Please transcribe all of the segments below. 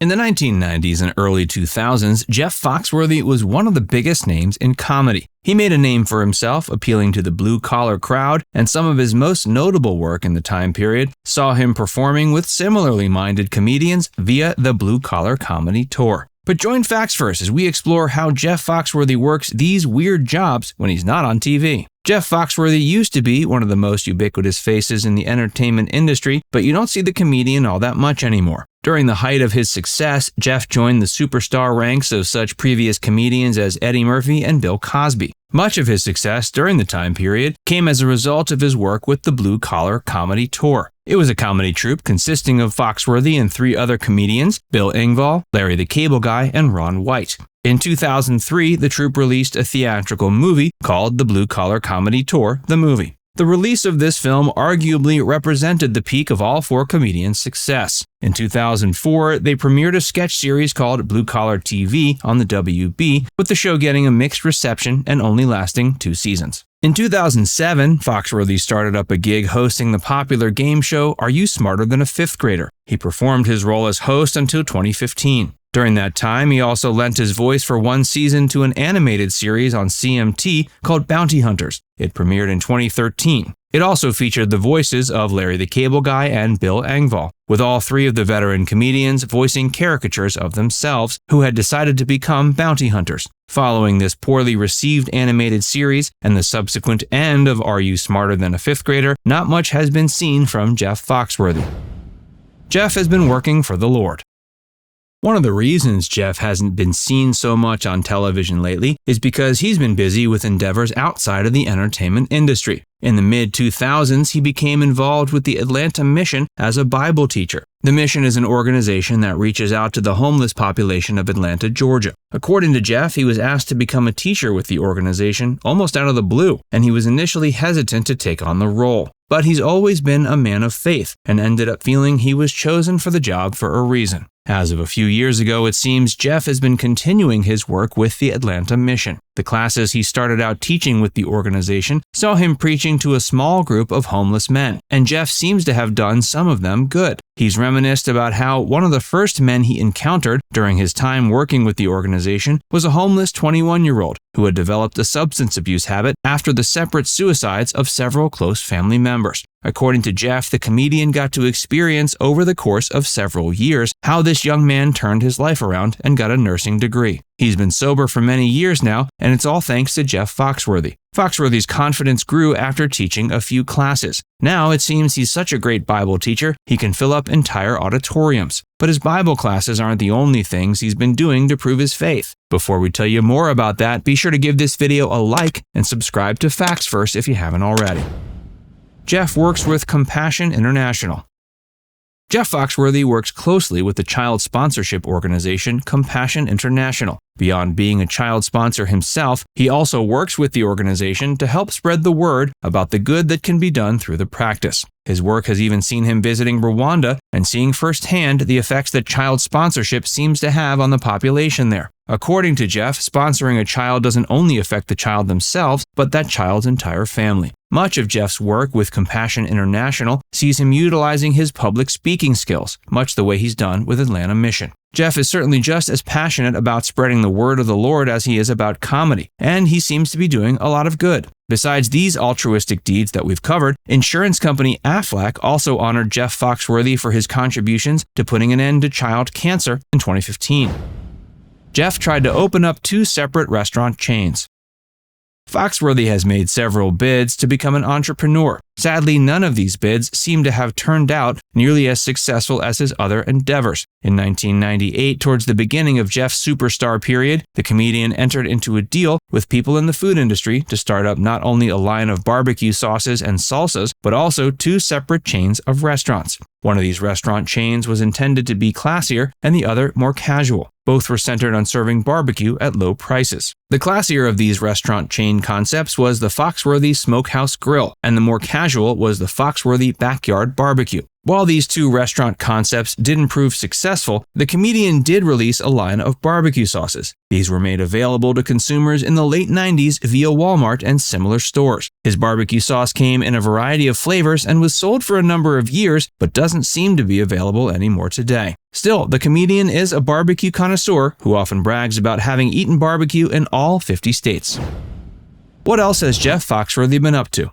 In the 1990s and early 2000s, Jeff Foxworthy was one of the biggest names in comedy. He made a name for himself, appealing to the blue-collar crowd, and some of his most notable work in the time period saw him performing with similarly minded comedians via the Blue Collar Comedy Tour. But join Facts First as we explore how Jeff Foxworthy works these weird jobs when he's not on TV. Jeff Foxworthy used to be one of the most ubiquitous faces in the entertainment industry, but you don't see the comedian all that much anymore. During the height of his success, Jeff joined the superstar ranks of such previous comedians as Eddie Murphy and Bill Cosby. Much of his success during the time period came as a result of his work with the Blue Collar Comedy Tour. It was a comedy troupe consisting of Foxworthy and 3 other comedians, Bill Engvall, Larry the Cable Guy, and Ron White. In 2003, the troupe released a theatrical movie called The Blue Collar Comedy Tour, the movie. The release of this film arguably represented the peak of all 4 comedians' success. In 2004, they premiered a sketch series called Blue Collar TV on the WB, with the show getting a mixed reception and only lasting 2 seasons. In 2007, Foxworthy started up a gig hosting the popular game show Are You Smarter Than a Fifth Grader? He performed his role as host until 2015. During that time, he also lent his voice for 1 season to an animated series on CMT called Bounty Hunters. It premiered in 2013. It also featured the voices of Larry the Cable Guy and Bill Engvall, with all 3 of the veteran comedians voicing caricatures of themselves who had decided to become bounty hunters. Following this poorly received animated series and the subsequent end of Are You Smarter Than a Fifth Grader, not much has been seen from Jeff Foxworthy. Jeff has been working for the Lord. One of the reasons Jeff hasn't been seen so much on television lately is because he's been busy with endeavors outside of the entertainment industry. In the mid-2000s, he became involved with the Atlanta Mission as a Bible teacher. The Mission is an organization that reaches out to the homeless population of Atlanta, Georgia. According to Jeff, he was asked to become a teacher with the organization almost out of the blue, and he was initially hesitant to take on the role. But he's always been a man of faith and ended up feeling he was chosen for the job for a reason. As of a few years ago, it seems Jeff has been continuing his work with the Atlanta Mission. The classes he started out teaching with the organization saw him preaching to a small group of homeless men, and Jeff seems to have done some of them good. He's reminisced about how one of the first men he encountered during his time working with the organization was a homeless 21-year-old who had developed a substance abuse habit after the separate suicides of several close family members. According to Jeff, the comedian got to experience over the course of several years how this young man turned his life around and got a nursing degree. He's been sober for many years now, and it's all thanks to Jeff Foxworthy. Foxworthy's confidence grew after teaching a few classes. Now it seems he's such a great Bible teacher, he can fill up entire auditoriums. But his Bible classes aren't the only things he's been doing to prove his faith. Before we tell you more about that, be sure to give this video a like and subscribe to Facts First if you haven't already. Jeff works with Compassion International. Jeff Foxworthy works closely with the child sponsorship organization Compassion International. Beyond being a child sponsor himself, he also works with the organization to help spread the word about the good that can be done through the practice. His work has even seen him visiting Rwanda and seeing firsthand the effects that child sponsorship seems to have on the population there. According to Jeff, sponsoring a child doesn't only affect the child themselves, but that child's entire family. Much of Jeff's work with Compassion International sees him utilizing his public speaking skills, much the way he's done with Atlanta Mission. Jeff is certainly just as passionate about spreading the word of the Lord as he is about comedy, and he seems to be doing a lot of good. Besides these altruistic deeds that we've covered, insurance company Aflac also honored Jeff Foxworthy for his contributions to putting an end to child cancer in 2015. Jeff tried to open up 2 separate restaurant chains. Foxworthy has made several bids to become an entrepreneur. Sadly, none of these bids seem to have turned out nearly as successful as his other endeavors. In 1998, towards the beginning of Jeff's superstar period, the comedian entered into a deal with people in the food industry to start up not only a line of barbecue sauces and salsas, but also 2 separate chains of restaurants. One of these restaurant chains was intended to be classier and the other more casual. Both were centered on serving barbecue at low prices. The classier of these restaurant chain concepts was the Foxworthy Smokehouse Grill, and the more casual was the Foxworthy Backyard Barbecue. While these 2 restaurant concepts didn't prove successful, the comedian did release a line of barbecue sauces. These were made available to consumers in the late 90s via Walmart and similar stores. His barbecue sauce came in a variety of flavors and was sold for a number of years, but doesn't seem to be available anymore today. Still, the comedian is a barbecue connoisseur who often brags about having eaten barbecue in all 50 states. What else has Jeff Foxworthy been up to?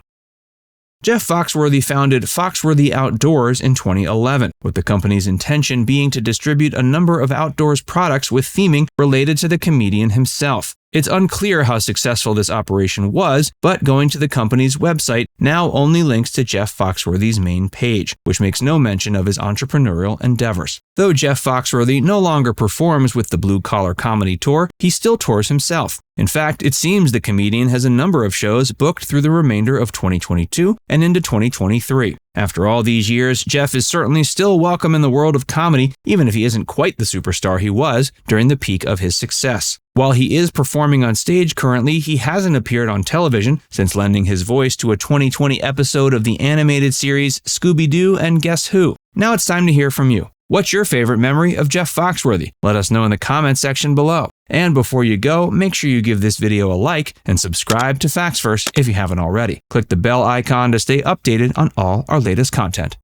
Jeff Foxworthy founded Foxworthy Outdoors in 2011, with the company's intention being to distribute a number of outdoors products with theming related to the comedian himself. It's unclear how successful this operation was, but going to the company's website now only links to Jeff Foxworthy's main page, which makes no mention of his entrepreneurial endeavors. Though Jeff Foxworthy no longer performs with the Blue Collar Comedy Tour, he still tours himself. In fact, it seems the comedian has a number of shows booked through the remainder of 2022 and into 2023. After all these years, Jeff is certainly still welcome in the world of comedy, even if he isn't quite the superstar he was during the peak of his success. While he is performing on stage currently, he hasn't appeared on television since lending his voice to a 2020 episode of the animated series Scooby-Doo and Guess Who. Now it's time to hear from you. What's your favorite memory of Jeff Foxworthy? Let us know in the comments section below. And before you go, make sure you give this video a like and subscribe to Facts First if you haven't already. Click the bell icon to stay updated on all our latest content.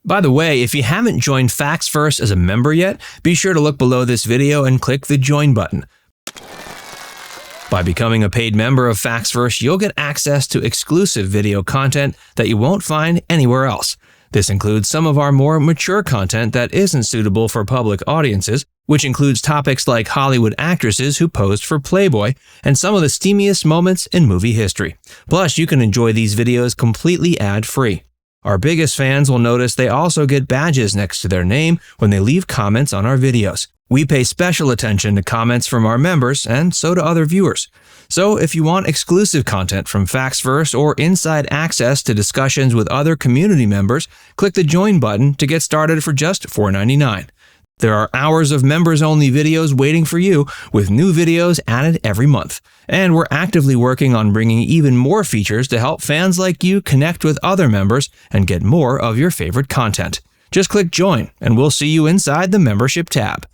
By the way, if you haven't joined Facts First as a member yet, be sure to look below this video and click the join button. By becoming a paid member of Facts First, you'll get access to exclusive video content that you won't find anywhere else. This includes some of our more mature content that isn't suitable for public audiences, which includes topics like Hollywood actresses who posed for Playboy and some of the steamiest moments in movie history. Plus, you can enjoy these videos completely ad-free. Our biggest fans will notice they also get badges next to their name when they leave comments on our videos. We pay special attention to comments from our members, and so do other viewers. So if you want exclusive content from Facts First or inside access to discussions with other community members, click the join button to get started for just $4.99. There are hours of members-only videos waiting for you, with new videos added every month. And we're actively working on bringing even more features to help fans like you connect with other members and get more of your favorite content. Just click join, and we'll see you inside the membership tab.